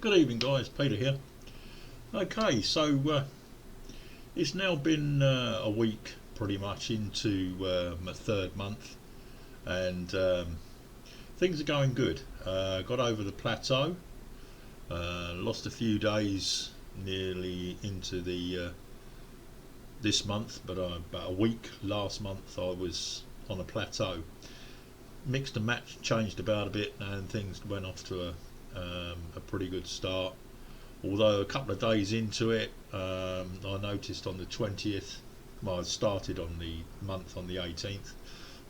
Good evening, guys. Peter here. Okay, so it's now been a week pretty much into my third month, and things are going good. Got over the plateau, lost a few days nearly into the this month, but about a week last month I was on a plateau. Mixed and matched, changed about a bit, and things went off to a pretty good start. Although a couple of days into it, I noticed on the 20th, well, I started on the month on the 18th.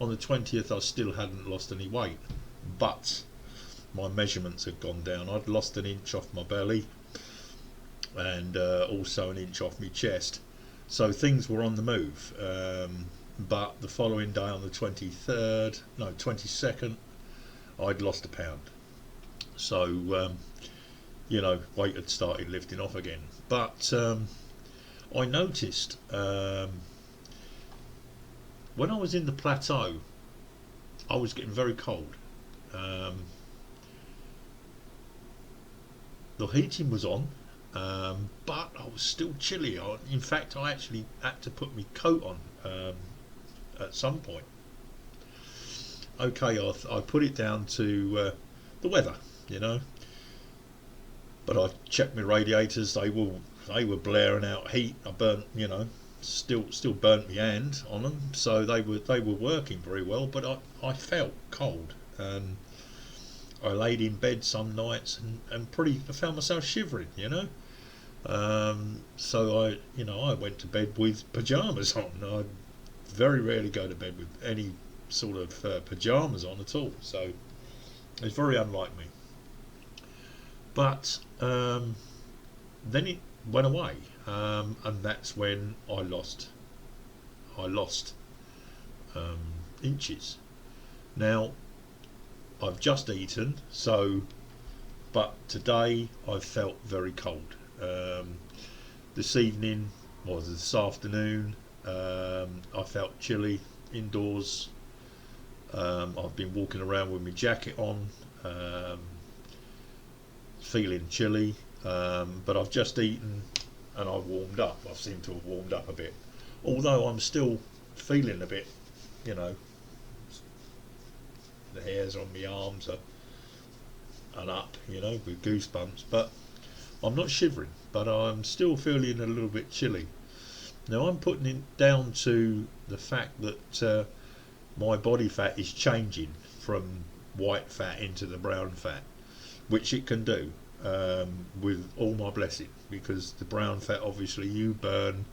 On the 20th, I still hadn't lost any weight, but my measurements had gone down. I'd lost an inch off my belly and also an inch off my chest. So things were on the move. But the following day, on the 22nd, I'd lost a pound. So weight had started lifting off again. But I noticed when I was in the plateau, I was getting very cold. The heating was on, but I was still chilly. In fact, I actually had to put my coat on at some point. Okay, I put it down to the weather, but I checked my radiators. They were blaring out heat. I burnt, still burnt my hand on them, so they were working very well. But I felt cold, and I laid in bed some nights and I found myself shivering, So I went to bed with pajamas on. I very rarely go to bed with any sort of pajamas on at all. So it's very unlike me. But then it went away, and that's when I lost inches. Now I've just eaten, but today I've felt very cold. This evening or this afternoon, I felt chilly indoors. I've been walking around with my jacket on, feeling chilly, but I've just eaten and I've warmed up. I seem to have warmed up a bit, although I'm still feeling a bit, the hairs on my arms are up, with goosebumps, but I'm not shivering, but I'm still feeling a little bit chilly. Now I'm putting it down to the fact that my body fat is changing from white fat into the brown fat, which it can do with all my blessing, because the brown fat obviously you burn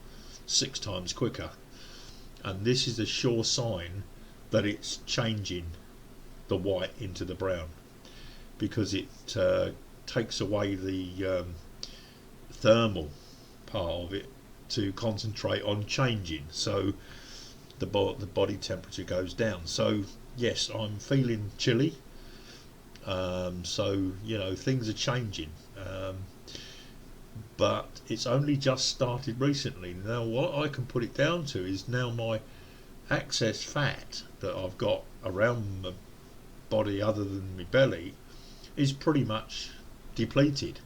6 times quicker, and this is a sure sign that it's changing the white into the brown, because it takes away the thermal part of it to concentrate on changing, so the body temperature goes down. So yes, I'm feeling chilly, so things are changing, but it's only just started recently. Now what I can put it down to is now my excess fat that I've got around my body other than my belly is pretty much depleted.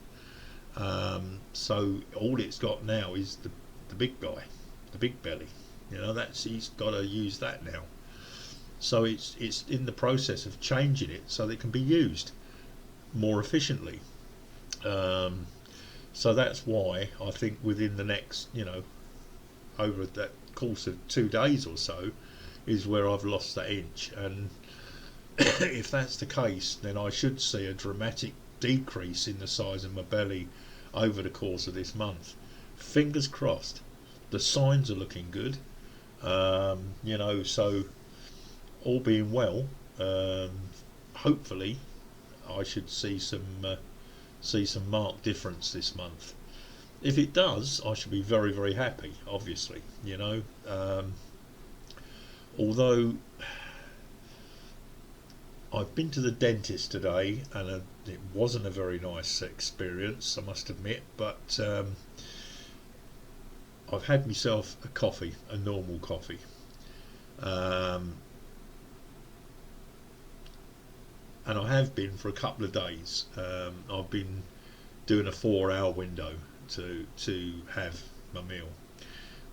So all it's got now is the big guy, the big belly. He's got to use that now. So it's in the process of changing it so that it can be used more efficiently. So that's why I think within the next, over that course of 2 days or so, is where I've lost that inch. And if that's the case, then I should see a dramatic decrease in the size of my belly over the course of this month. Fingers crossed. The signs are looking good. So all being well, hopefully I should see some marked difference this month. If it does, I should be very, very happy, obviously, although I've been to the dentist today, and it wasn't a very nice experience, I must admit, but I've had myself a coffee, a normal coffee, and I have been for a couple of days. I've been doing a 4 hour window to have my meal.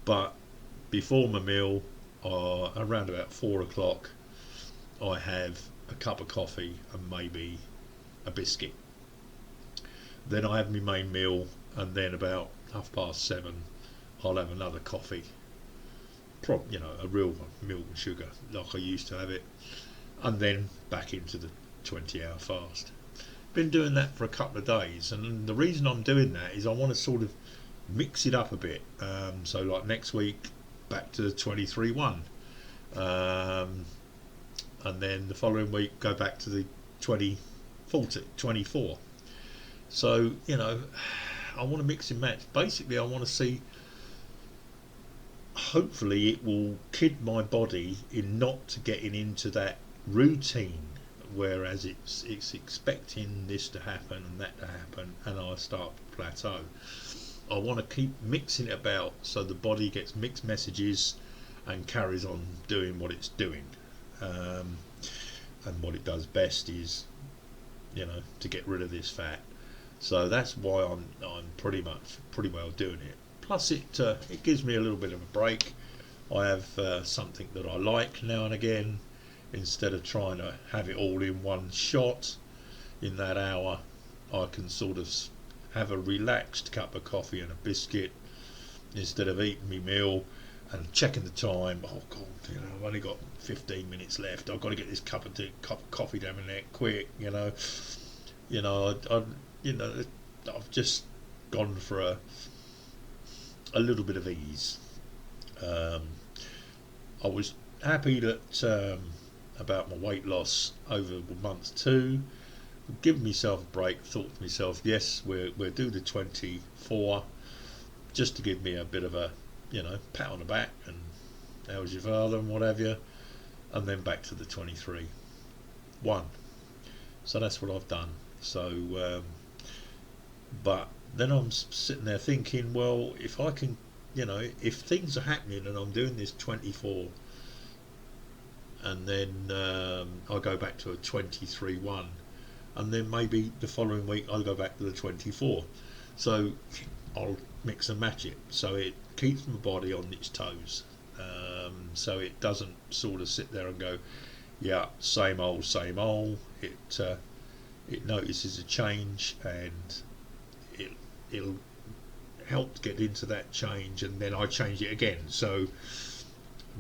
But before my meal, around about 4 o'clock, I have a cup of coffee and maybe a biscuit. Then I have my main meal, and then about 7:30, I'll have another coffee. A real one, milk and sugar, like I used to have it, and then back into the 20-hour fast. Been doing that for a couple of days, and the reason I'm doing that is I want to sort of mix it up a bit. So like next week, back to the 23-1, and then the following week go back to the 24. So I want to mix and match. Basically, I want to see. Hopefully, it will kid my body in not getting into that routine, whereas it's expecting this to happen and that to happen, and I start to plateau. I want to keep mixing it about so the body gets mixed messages and carries on doing what it's doing. And what it does best is, to get rid of this fat. So that's why I'm pretty well doing it. Plus, it gives me a little bit of a break. I have something that I like now and again, instead of trying to have it all in one shot. In that hour, I can sort of have a relaxed cup of coffee and a biscuit instead of eating my meal and checking the time. Oh God, I've only got 15 minutes left. I've got to get this cup of coffee down my neck quick. I've just gone for a little bit of ease. I was happy that about my weight loss over month 2. Given myself a break, thought to myself, yes, we'll do the 24, just to give me a bit of a pat on the back and how was your father and what have you, and then back to the 23-1. So that's what I've done. So but then I'm sitting there thinking, well, if I can, if things are happening and I'm doing this 24, and then I'll go back to a 23-1, and then maybe the following week I'll go back to the 24. So I'll mix and match it so it keeps my body on its toes, so it doesn't sort of sit there and go, yeah, same old. It notices a change, and it'll help get into that change, and then I change it again. So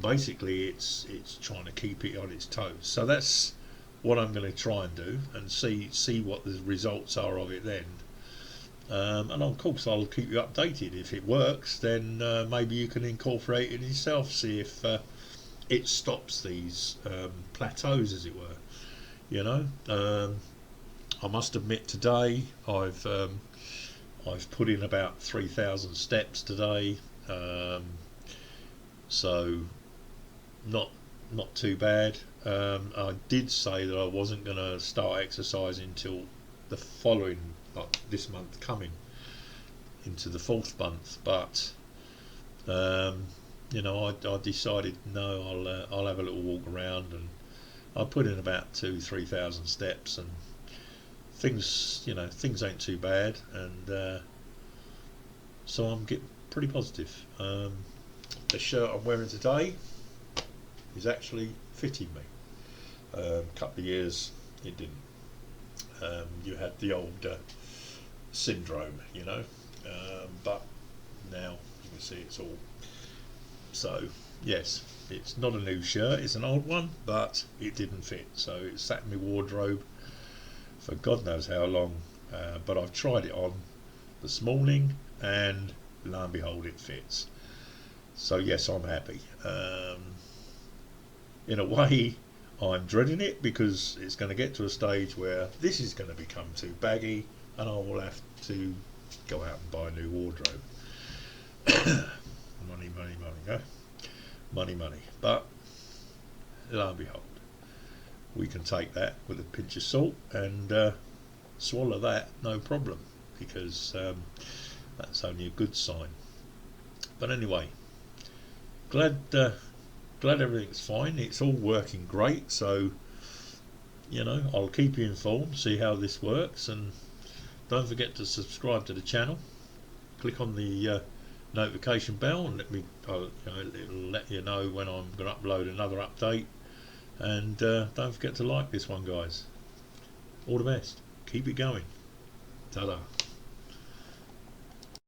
basically it's trying to keep it on its toes. So that's what I'm going to try and do, and see what the results are of it then. And of course I'll keep you updated. If it works, then maybe you can incorporate it yourself, see if it stops these plateaus, as it were. I must admit, today I've put in about 3,000 steps today, so not too bad. I did say that I wasn't going to start exercising until the following, this month coming into the 4th month, but I decided no, I'll have a little walk around, and I put in about 2,000-3,000 steps, and things ain't too bad, and so I'm getting pretty positive. The shirt I'm wearing today is actually fitting me. A couple of years it didn't. You had the old syndrome, but now you can see it's all. So yes, it's not a new shirt, it's an old one, but it didn't fit, so it sat in my wardrobe for God knows how long, but I've tried it on this morning, and lo and behold, it fits. So yes, I'm happy. In a way, I'm dreading it, because it's going to get to a stage where this is going to become too baggy, and I will have to go out and buy a new wardrobe. Money, money. But lo and behold, we can take that with a pinch of salt and swallow that, no problem, because that's only a good sign. But anyway, glad everything's fine. It's all working great, so I'll keep you informed, see how this works, and don't forget to subscribe to the channel. Click on the notification bell and it'll let you know when I'm going to upload another update. And don't forget to like this one, guys. All the best. Keep it going. Ta-da.